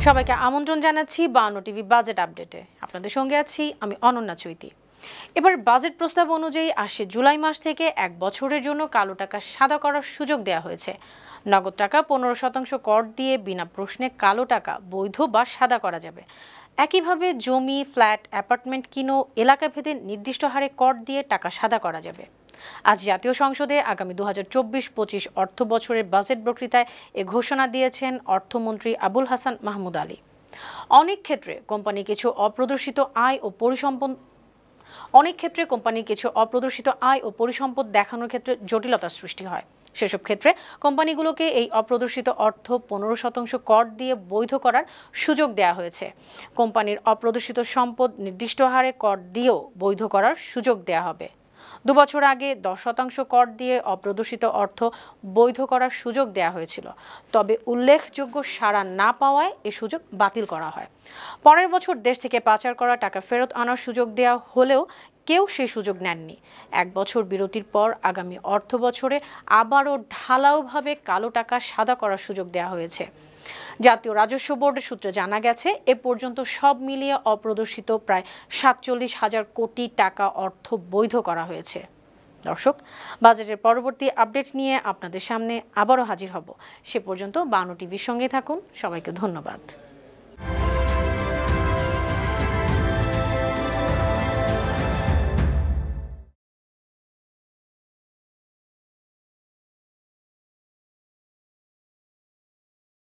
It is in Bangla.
সবাইকে আমন্ত্রণ জানাচ্ছি 52 টিভি বাজেট আপডেটে। আপনাদের সঙ্গে আছি আমি অনন্যা চৈতি। এবার বাজেট প্রস্তাব অনুযায়ী আসছে জুলাই মাস থেকে 1 বছরের জন্য কালো টাকা সাদা করার সুযোগ দেওয়া হয়েছে। নগদ টাকা 15% কর দিয়ে বিনা প্রশ্নে কালো টাকা বৈধ বা সাদা করা যাবে। একইভাবে জমি, ফ্ল্যাট, অ্যাপার্টমেন্ট কিনো এলাকা ভেদে নির্দিষ্ট হারে কর দিয়ে টাকা সাদা করা যাবে। আজ জাতীয় সংসদে আগামী 2024-25 অর্থ বছরের বাজেট বক্তৃতায় এ ঘোষণা দিয়েছেন অর্থমন্ত্রী আবুল হাসান মাহমুদ আলী। অনেক ক্ষেত্রে কোম্পানির কিছু অপ্রদর্শিত আয় ও পরিসম্পদ দেখানোর ক্ষেত্রে জটিলতার সৃষ্টি হয়। সেসব ক্ষেত্রে কোম্পানিগুলোকে এই অপ্রদর্শিত অর্থ 15% কর দিয়ে বৈধ করার সুযোগ দেওয়া হয়েছে। কোম্পানির অপ্রদর্শিত সম্পদ নির্দিষ্ট হারে কর দিয়েও বৈধ করার সুযোগ দেওয়া হবে। 2 বছর আগে 10% কর দিয়ে অপ্রদর্শিত অর্থ বৈধ করার সুযোগ দেওয়া হয়েছিল, তবে উল্লেখযোগ্য সাড়া না পাওয়ায় এ সুযোগ বাতিল করা হয়। পরের বছর দেশ থেকে পাচার করা টাকা ফেরত আনার সুযোগ দেওয়া হলেও কেউ সেই সুযোগ নেননি। 1 বছর বিরতির পর আগামী অর্থ বছরে আবারও ঢালাওভাবে কালো টাকা সাদা করার সুযোগ দেওয়া হয়েছে। জাতীয় রাজস্ব বোর্ডের সূত্রে জানা গেছে, এ পর্যন্ত সব মিলিয়ে অপ্রদর্শিত প্রায় 47,000 কোটি টাকা অর্থ বৈধ করা হয়েছে। দর্শক, বাজেটের পরবর্তী আপডেট নিয়ে আপনাদের সামনে আবারও হাজির হব। সে পর্যন্ত 52 টিভির সঙ্গে থাকুন। সবাইকে ধন্যবাদ।